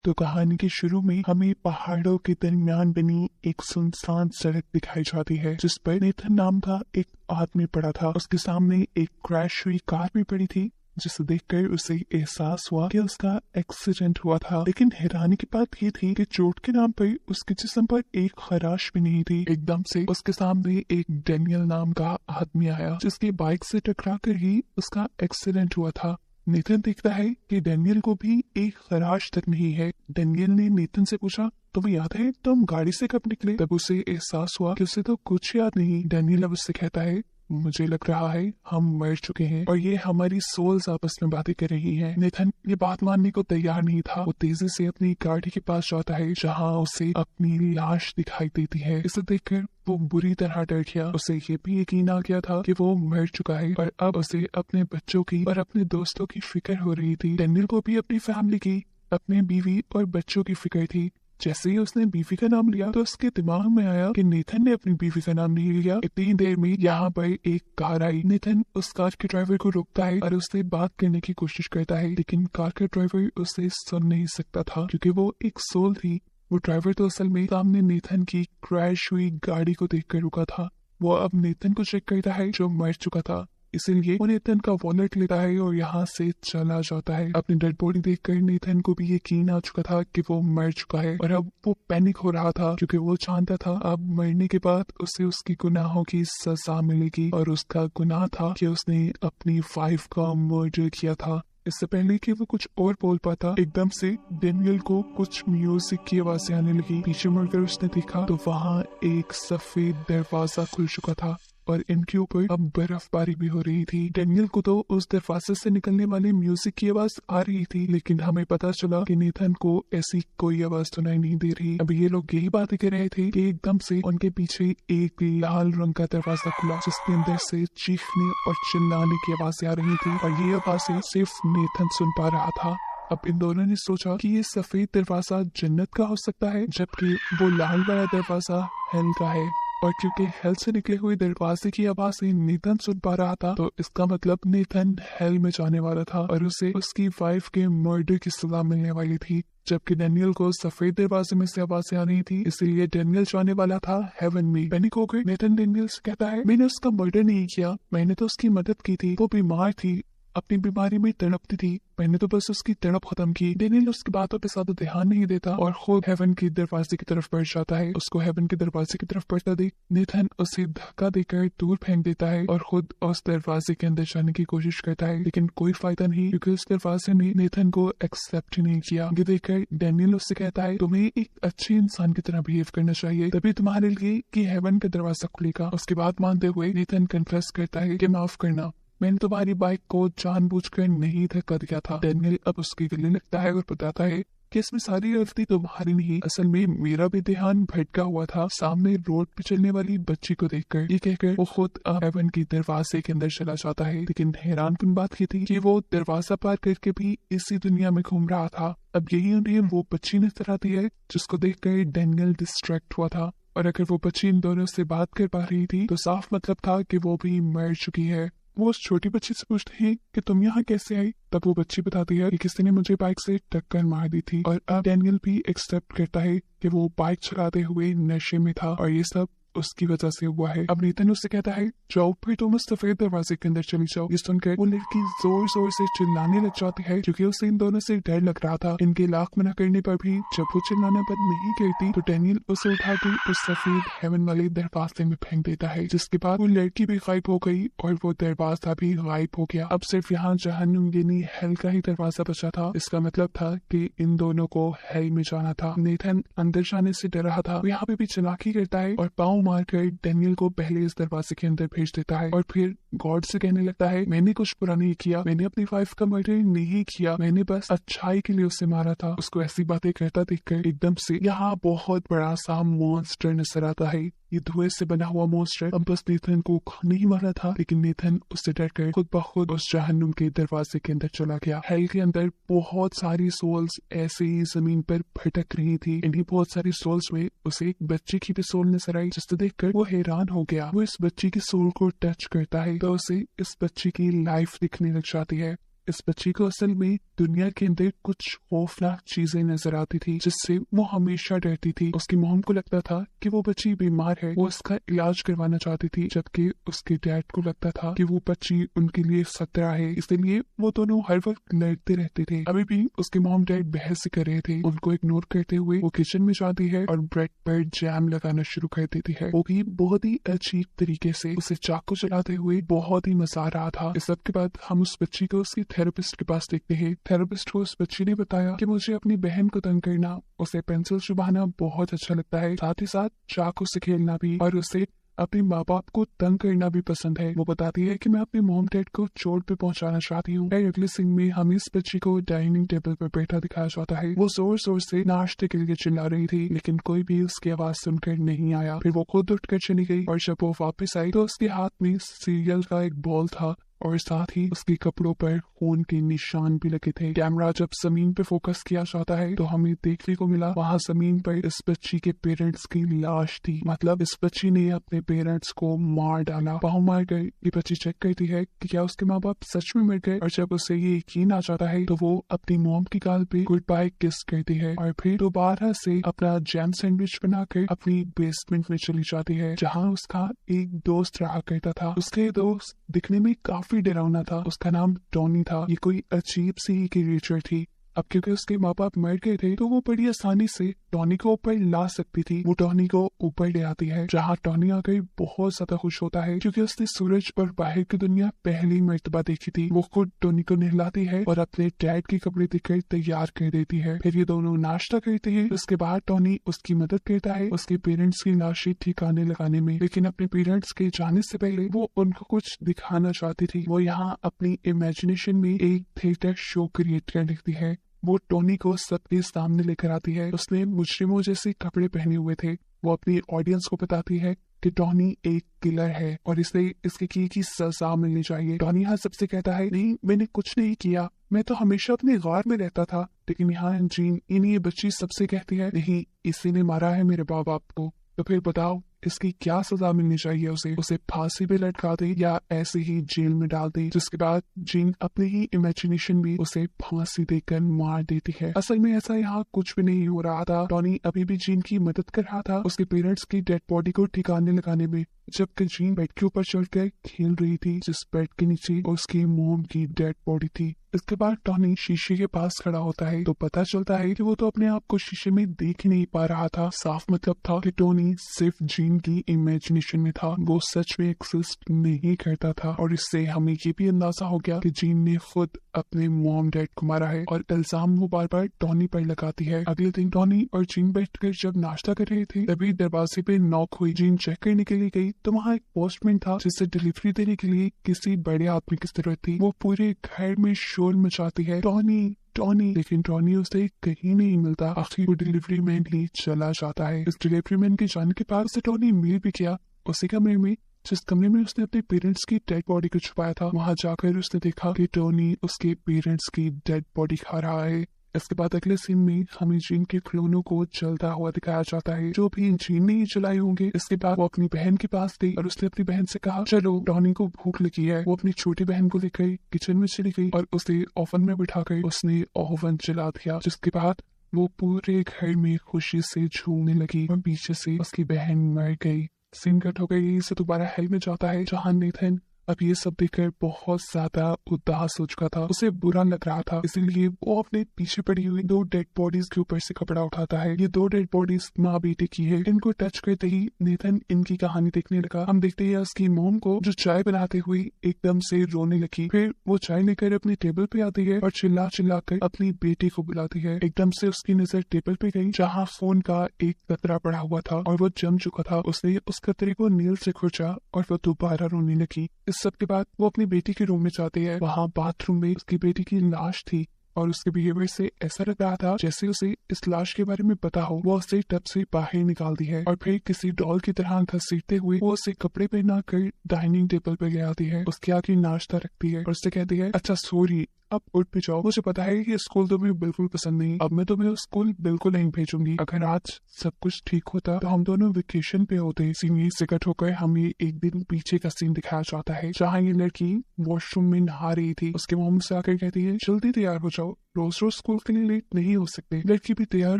तो कहानी के शुरू में हमें पहाड़ों के दरमियान बनी एक सुनसान सड़क दिखाई जाती है, जिस पर नेथन नाम का एक आदमी पड़ा था। उसके सामने एक क्रैश हुई कार भी पड़ी थी, जिसे देखकर उसे एहसास हुआ कि उसका एक्सीडेंट हुआ था। लेकिन हैरानी की बात ये थी कि चोट के नाम पर उसके जिस्म पर एक खराश भी नहीं थी। एकदम से उसके सामने एक डेनियल नाम का आदमी आया, जिसकी बाइक से टकरा कर ही उसका एक्सीडेंट हुआ था। नेथन देखता है कि डेनियल को भी एक खराश तक नहीं है। डेनियल ने नेथन से पूछा, तुम्हें याद है तुम गाड़ी से कब निकले? तब उसे एहसास हुआ कि उसे तो कुछ याद नहीं। डेनियल अब उससे कहता है, मुझे लग रहा है हम मर चुके हैं और ये हमारी सोल्स आपस में बातें कर रही हैं। नेथन ये बात मानने को तैयार नहीं था। वो तेजी से अपनी गाड़ी के पास जाता है, जहां उसे अपनी लाश दिखाई देती है। इसे देखकर वो बुरी तरह डर गया। उसे ये भी यकीन आ गया था कि वो मर चुका है और अब उसे अपने बच्चों की और अपने दोस्तों की फिक्र हो रही थी। डेनियल को भी अपनी फैमिली की, अपने बीवी और बच्चों की फिक्र थी। जैसे ही उसने बीवी का नाम लिया तो उसके दिमाग में आया कि नेथन ने अपनी बीवी का नाम नहीं लिया। इतनी ही देर में यहाँ पर एक कार आई। नेथन उस कार के ड्राइवर को रोकता है और उससे बात करने की कोशिश करता है, लेकिन कार का ड्राइवर उसे सुन नहीं सकता था, क्योंकि वो एक सोल थी। वो ड्राइवर तो असल में सामने नेथन की क्रैश हुई गाड़ी को देखकर रुका था। वो अब नेथन को चेक करता है जो मर चुका था, इसीलिए वो नेथन का वॉलेट लेता है और यहाँ से चला जाता है। अपनी डेड बॉडी देखकर नेथन को भी यकीन आ चुका था कि वो मर चुका है और अब वो पैनिक हो रहा था, क्योंकि वो जानता था अब मरने के बाद उसे उसकी गुनाहों की सजा मिलेगी। और उसका गुनाह था कि उसने अपनी वाइफ का मर्डर किया था। इससे पहले कि वो कुछ और बोल पाता, एकदम से डेनियल को कुछ म्यूजिक की आवाजें आने लगी। पीछे मुड़कर उसने देखा तो वहाँ एक सफेद दरवाजा खुल चुका था और इनके ऊपर अब बर्फबारी भी हो रही थी। डेनियल को तो उस दरवाजे से निकलने वाली म्यूजिक की आवाज आ रही थी, लेकिन हमें पता चला कि नेथन को ऐसी कोई आवाज सुनाई नहीं दे रही। अभी ये लोग यही बातें कर रहे थे कि एकदम से उनके पीछे एक लाल रंग का दरवाजा खुला, जिसके अंदर से चीखने और चिल्लाने की आवाजें आ रही थी और ये आवाजें सिर्फ नेथन सुन पा रहा था। अब इन दोनों ने सोचा कि ये सफेद दरवाजा जन्नत का हो सकता है, जबकि वो लाल वाला दरवाजा हेल का है। और क्योंकि हेल से निकले हुए दरवाजे की आवाज नेथन सुन पा रहा था, तो इसका मतलब नेथन हेल में जाने वाला था और उसे उसकी वाइफ के मर्डर की सजा मिलने वाली थी। जबकि डेनियल को सफेद दरवाजे में से आवाजें आ रही थी, इसीलिए डेनियल जाने वाला था हेवन में। पैनिक हो गई। नेथन डेनियल से कहता है, मैंने उसका मर्डर नहीं किया, मैंने तो उसकी मदद की थी। वो बीमार थी, अपनी बीमारी में तड़पती थी, मैंने तो बस उसकी तड़प खत्म की। डेनियल उसकी बातों पे ज्यादा ध्यान नहीं देता और खुद हेवन के दरवाजे की तरफ बढ़ जाता है। उसको हेवन के दरवाजे की तरफ बढ़ता देख नेथन उसे धक्का देकर दूर फेंक देता है और खुद उस दरवाजे के अंदर जाने की कोशिश करता है, लेकिन कोई फायदा नहीं, क्योंकि उस दरवाजे ने नेथन को एक्सेप्ट ही नहीं किया। ये देखकर डेनियल उससे कहता है, तुम्हें एक अच्छे इंसान की तरह बिहेव करना चाहिए, तभी तुम्हारे लिए कि हेवन का दरवाजा खुलेगा। उसकी बात मानते हुए नेथन कन्फेस करता है कि माफ करना, मैंने तुम्हारी बाइक को जानबूझकर नहीं धक्का दिया था। डेनियल अब उसके गले लगता है और बताता है कि इसमें सारी गलती तुम्हारी नहीं, असल में मेरा भी ध्यान भटका हुआ था सामने रोड पे चलने वाली बच्ची को देखकर। ये कहकर वो खुद हेवन की दरवाजे के अंदर चला जाता है, लेकिन हैरानकुन बात ये थी कि वो दरवाजा पार करके भी इसी दुनिया में घूम रहा था। अब यही उन्हें वो बच्ची नजर आती है जिसको देखकर डेनियल डिस्ट्रैक्ट हुआ था, और अगर वो बच्ची इन दोनों से बात कर पा रही थी तो साफ मतलब था कि वो भी मर चुकी है। वो उस छोटी बच्ची से पूछते हैं कि तुम यहाँ कैसे आई? तब वो बच्ची बताती है कि किसी ने मुझे बाइक से टक्कर मार दी थी। और अब डेनियल भी एक्सेप्ट करता है कि वो बाइक चलाते हुए नशे में था और ये सब उसकी वजह से हुआ है। अब नेथन उससे कहता है, जाओ फिर तुम उस सफेद दरवाजे के अंदर चली जाओ। ये सुनकर वो लड़की जोर जोर से चिल्लाने लग जाती है, क्योंकि उसे इन दोनों से डर लग रहा था। इनके लाख मना करने पर भी जब वो चिल्लाना बंद नहीं करती तो डेनियल उसे उठा के उस सफेद हेवन वाले दरवाजे में फेंक देता है, जिसके बाद वो लड़की भी गायब हो गई और वो दरवाजा भी गायब हो गया। अब सिर्फ यहाँ जहन्नुम यानी हेल का ही दरवाजा बचा था। इसका मतलब था कि इन दोनों को हेल में जाना था। नेथन अंदर जाने से डर रहा था, वो यहाँ पे भी चालाकी करता है और पाँव मारकर डेनियल को पहले इस दरवाजे के अंदर भेज देता है और फिर गॉड से कहने लगता है, मैंने कुछ बुरा नहीं किया, मैंने अपनी वाइफ का मर्डर नहीं किया, मैंने बस अच्छाई के लिए उसे मारा था। उसको ऐसी बातें कहता देखकर एकदम से यहाँ बहुत बड़ा सा मॉन्स्टर नजर आता है। ये धुएं से बना हुआ मॉन्स्टर अब बस नेथन को खाने ही वाला था, लेकिन नेथन उससे डरकर खुद ब खुद उस जहन्नुम के दरवाजे के अंदर चला गया। हेल के अंदर बहुत सारी सोल्स ऐसे ही जमीन पर भटक रही थी। इन्हीं बहुत सारी सोल्स में उसे एक बच्चे की भी सोल नजर आई, जिसे देखकर वो हैरान हो गया। वो इस बच्ची की सोल को टच करता है तो उसे इस बच्ची की लाइफ दिखने लग जाती है। इस बच्ची को असल में दुनिया के अंदर कुछ खौफनाक चीजें नजर आती थी, जिससे वो हमेशा डरती थी। उसकी मॉम को लगता था कि वो बच्ची बीमार है, वो इसका इलाज करवाना चाहती थी, जबकि उसके डैड को लगता था कि वो बच्ची उनके लिए खतरा है, इसलिए वो दोनों हर वक्त लड़ते रहते थे। अभी भी उसके मॉम डैड बहस कर रहे थे। उनको इग्नोर करते हुए वो किचन में जाती है और ब्रेड पर जैम लगाना शुरू कर देती है, वो भी बहुत ही अजीब तरीके से। उसे चाकू चलाते हुए बहुत ही मजा आ रहा था। इस सब के बाद हम उस बच्ची को उसकी थेरेपिस्ट के पास देखते हैं। थेरेपिस्ट को उस बच्ची ने बताया कि मुझे अपनी बहन को तंग करना, उसे पेंसिल चुभाना बहुत अच्छा लगता है, साथ ही साथ चाकू से खेलना भी, और उसे अपने माँ बाप को तंग करना भी पसंद है। वो बताती है कि मैं अपने मॉम डैड को चोट पे पहुंचाना चाहती हूँ। अगले सीन में हम इस बच्ची को डाइनिंग टेबल पर बैठा दिखाया जाता है। वो जोर जोर से नाश्ते के लिए चिल्ला रही थी, लेकिन कोई भी उसकी आवाज सुनकर नहीं आया। फिर वो खुद उठकर चली गई और जब वो वापस आई तो उसके हाथ में सीरियल का एक बॉल था और साथ ही उसके कपड़ों पर खून के निशान भी लगे थे। कैमरा जब जमीन पे फोकस किया जाता है तो हमें देखने को मिला वहाँ जमीन पर इस बच्ची के पेरेंट्स की लाश थी। मतलब इस बच्ची ने अपने पेरेंट्स को मार डाला। पाँव मार गए। ये बच्ची चेक करती है कि क्या उसके माँ बाप सच में मर गए, और जब उसे ये यकीन आ जाता है तो वो अपनी मॉम की गाल पे गुड बाय किस करती है और फिर दोबारा से अपना जैम सैंडविच बनाकर अपनी बेसमेंट में चली जाती है, जहाँ उसका एक दोस्त रहा करता था। उसके दोस्त दिखने में काफी डरावना था। उसका नाम टॉनी था। ये कोई अजीब सी क्रिएचर थी। अब क्योंकि उसके माँ बाप मर गए थे तो वो बड़ी आसानी से टॉनी को ऊपर ला सकती थी। वो टॉनी को ऊपर ले आती है, जहाँ टॉनी आकर बहुत ज्यादा खुश होता है क्योंकि उसने सूरज और बाहर की दुनिया पहली मर्तबा देखी थी। वो खुद टॉनी को नहलाती है और अपने डैड के कपड़े देकर तैयार कर देती है। फिर ये दोनों नाश्ता करते हैं। उसके बाद टॉनी उसकी मदद करता है उसके पेरेंट्स की लाशें ठिकाने लगाने में, लेकिन अपने पेरेंट्स के जाने से पहले वो उनको कुछ दिखाना चाहती थी। वो यहाँ अपनी इमेजिनेशन में एक थिएटर शो क्रिएट कर लेती है। वो टोनी को सबके सामने लेकर आती है। उसने मुजरिमों जैसे कपड़े पहने हुए थे। वो अपनी ऑडियंस को बताती है कि टॉनी एक किलर है और इसे इसके किए की सजा मिलनी चाहिए। टॉनी यहाँ सबसे कहता है, नहीं मैंने कुछ नहीं किया, मैं तो हमेशा अपने गार में रहता था। लेकिन यहाँ जीन ये बच्ची सबसे कहती है, नहीं इसी ने मारा है मेरे माँ बाप को। तो फिर बताओ इसकी क्या सजा मिलनी चाहिए? उसे फांसी पे लटका दे या ऐसे ही जेल में डाल दे? जिसके बाद जीन अपने ही इमेजिनेशन में उसे फांसी देकर मार देती है। असल में ऐसा यहाँ कुछ भी नहीं हो रहा था। टॉनी अभी भी जीन की मदद कर रहा था उसके पेरेंट्स की डेड बॉडी को ठिकाने लगाने में, जबकि जीन बेड के ऊपर चढ़कर खेल रही थी, जिस बेड के नीचे उसकी मोम की डेड बॉडी थी। इसके बाद टॉनी शीशे के पास खड़ा होता है तो पता चलता है कि वो तो अपने आप को शीशे में देख नहीं पा रहा था। साफ मतलब था कि टॉनी सिर्फ जीन की इमेजिनेशन में था, वो सच में एक्सिस्ट नहीं करता था। और इससे हमें ये भी अंदाजा हो गया कि जीन ने खुद अपने मॉम डैड को मारा है और इल्जाम वो बार बार टॉनी पर लगाती है। अगले दिन टॉनी और जीन बैठकर जब नाश्ता कर रहे थे तभी दरवाजे पे नॉक हुई। जीन चेक करने के लिए गई तो वहाँ एक पोस्टमैन था जिसे डिलीवरी देने के लिए किसी बड़े आदमी की जरूरत थी। वो पूरे घर में शोर मचाती है, टॉनी, लेकिन टॉनी उसे कहीं नहीं मिलता। आखिर वो डिलीवरी मैन ही चला जाता है। इस डिलीवरी मैन के जाने के बाद उसे टॉनी मिल भी किया उसी कमरे में जिस कमरे में उसने अपने पेरेंट्स की डेड बॉडी को छुपाया था। वहां जाकर उसने देखा कि टॉनी उसके पेरेंट्स की डेड बॉडी खा रहा है। इसके बाद अगले सीन में हमें जीन के खिलौनों को जलता हुआ दिखाया जाता है, जो भी जीन ने ही जलाए होंगे। इसके बाद वो अपनी बहन के पास गई और उसने अपनी बहन से कहा, चलो टॉनी को भूख लगी है। वो अपनी छोटी बहन को लेकर किचन में चली गई और उसे ओवन में बिठाकर उसने ओवन जला दिया। जिसके बाद वो पूरे घर में खुशी से झूमने लगी और पीछे से उसकी बहन मर गई। सीन कट हो गई से दोबारा हेल में जाता है, जहाँ नेथन अब ये सब देखकर बहुत ज्यादा उदास हो चुका था। उसे बुरा लग रहा था, इसीलिए वो अपने पीछे पड़ी हुई 2 डेड बॉडीज के ऊपर से कपड़ा उठाता है। ये 2 डेड बॉडीज माँ बेटे की है। इनको टच करते ही नेथन इनकी कहानी देखने लगा। हम देखते हैं उसकी मॉम को जो चाय बनाते हुए एकदम से रोने लगी। फिर वो चाय लेकर अपनी टेबल पे आती है और चिल्ला चिल्ला कर अपनी बेटी को बुलाती है। एकदम से उसकी नजर टेबल पे गई जहाँ फोन का एक कतरा पड़ा हुआ था और वो जम चुका था। उसने उस कतरे को नील से खुरचा और वो दोबारा रोने लगी। सब के बाद वो अपनी बेटी के रूम में जाती है। वहाँ बाथरूम में उसकी बेटी की लाश थी और उसके बिहेवियर से ऐसा लग रहा था जैसे उसे इस लाश के बारे में पता हो। वो उसे टब से बाहर निकालती है और फिर किसी डॉल की तरह घसीटते हुए वो उसे कपड़े पहना कर डाइनिंग टेबल पर ले आती है। उसके आगे नाश्ता रखती है और उससे कहती है, अच्छा सॉरी अब उठ भी जाओ, मुझे पता है कि स्कूल तुम्हें बिल्कुल पसंद नहीं, अब मैं तुम्हें स्कूल बिल्कुल नहीं भेजूंगी। अगर आज सब कुछ ठीक होता तो हम दोनों वेकेशन पे होते। सीन यही से कट होकर हमें एक दिन पीछे का सीन दिखाया जाता है, जहाँ ये लड़की वॉशरूम में नहा रही थी। उसके मॉम से आकर कहती है जल्दी तैयार हो जाओ, रोज रोज स्कूल के लिए लेट नहीं हो सकते। लड़की भी तैयार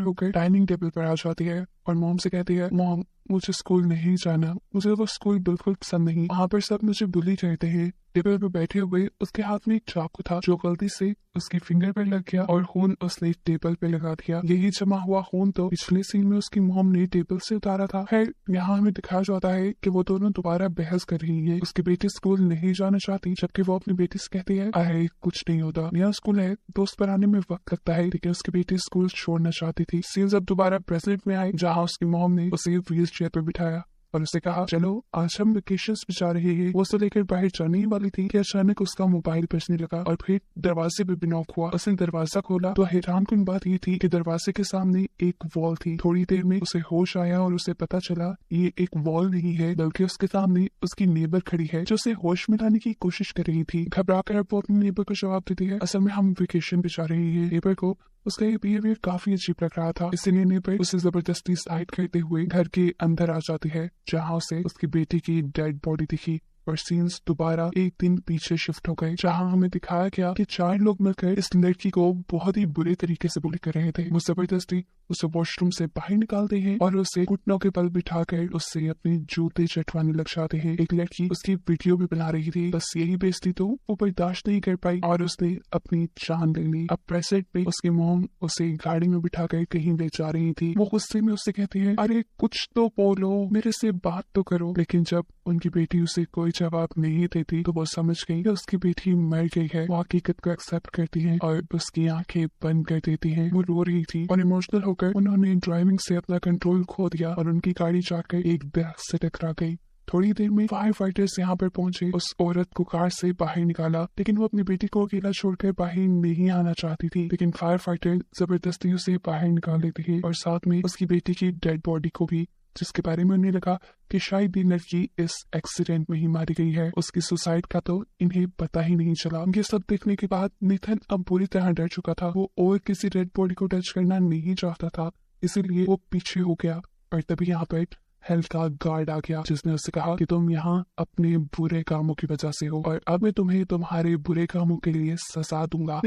होकर डाइनिंग टेबल पर आ जाती है और मॉम से कहती है मॉम मुझे स्कूल नहीं जाना, मुझे वो स्कूल बिल्कुल पसंद नहीं, वहाँ पर सब मुझे बुली करते हैं। टेबल पर बैठे हुए उसके हाथ में एक चाकू था जो गलती से उसकी फिंगर पर लग गया और खून उसने टेबल पे लगा दिया। यही जमा हुआ खून तो पिछले सीन में उसकी मॉम ने टेबल से उतारा था। खैर यहाँ हमें दिखाया जाता है कि वो दोनों दोबारा बहस कर रही है। उसकी बेटी स्कूल नहीं जाना चाहती, जबकि वो अपनी बेटी से कहती है अरे कुछ नहीं होता, नया स्कूल है, दोस्त बनाने में वक्त लगता है। लेकिन उसकी बेटी स्कूल छोड़ना चाहती थी। सीन्स अब दोबारा प्रेजेंट में आए, जहाँ उसकी मॉम ने उसे व्हील चेयर पर बिठाया और उसे कहा चलो आज हम वेकेशंस पे जा रहे हैं। वो उसे लेकर बाहर जाने ही वाली थी कि अचानक उसका मोबाइल बजने लगा और फिर दरवाजे पे भी नॉक हुआ। उसने दरवाजा खोला तो हैरानकुन बात ये थी कि दरवाजे के सामने एक वॉल थी। थोड़ी देर में उसे होश आया और उसे पता चला ये एक वॉल नहीं है, बल्कि उसके सामने उसकी नेबर खड़ी है जो उसे होश में लाने की कोशिश कर रही थी। घबरा कर वो अपनी नेबर को जवाब देती है असल में हम वेकेशन पे जा रहे हैं। नेबर को उसका ये बिहेवियर काफी अजीब लग रहा था, इसलिए नेबर उसे जबरदस्ती साइड करते हुए घर के अंदर आ जाती है, जहाँ उसे उसकी बेटी की डेड बॉडी दिखी। और सीन्स दोबारा एक दिन पीछे शिफ्ट हो गए, जहाँ हमें दिखाया गया कि 4 लोग मिलकर इस लड़की को बहुत ही बुरे तरीके से बुली कर रहे थे। वो जबरदस्ती उसे वॉशरूम से बाहर निकालते हैं और उसे घुटनों के बल बिठाकर उससे अपने जूते चटवाने लग जाते हैं। एक लड़की उसकी वीडियो भी बना रही थी, बस यही बेइज्जती तो वो बर्दाश्त नहीं कर पाई और उसने अपनी जान ले ली। अब प्रेजेंट में उसकी मॉम उसे गाड़ी में बिठाकर कहीं ले जा रही थी। वो गुस्से में उससे कहती है अरे कुछ तो बोलो, मेरे से बात तो करो। लेकिन जब उनकी बेटी उसे कोई जवाब नहीं देती तो वो समझ गई कि उसकी बेटी मर गई है। वो हकीकत को एक्सेप्ट करती है और उसकी आंखें बंद कर देती है। वो रो रही थी और इमोशनल होकर उन्होंने ड्राइविंग से अपना कंट्रोल खो दिया और उनकी गाड़ी जाकर एक दरख्त से टकरा गई। थोड़ी देर में फायर फाइटर्स यहाँ पर पहुंचे, उस औरत को कार से बाहर निकाला, लेकिन वो अपनी बेटी को अकेला छोड़कर बाहर नहीं आना चाहती थी। लेकिन फायर फाइटर जबरदस्ती उसे बाहर निकाल देते हैं और साथ में उसकी बेटी की डेड बॉडी को भी, जिसके बारे में उन्हें लगा कि शायद ये लड़की इस एक्सीडेंट में ही मारी गई है। उसकी सुसाइड का तो इन्हें पता ही नहीं चला। ये सब देखने के बाद नेथन अब बुरी तरह डर चुका था। वो और किसी डेड बॉडी को टच करना नहीं चाहता था, इसीलिए वो पीछे हो गया। और तभी यहाँ पर हेल्थ का गार्ड आ गया, जिसने उससे कहा कि तुम यहाँ अपने बुरे कामों की वजह से हो और अब मैं तुम्हें तुम्हारे बुरे कामों के लिए सजा दूंगा।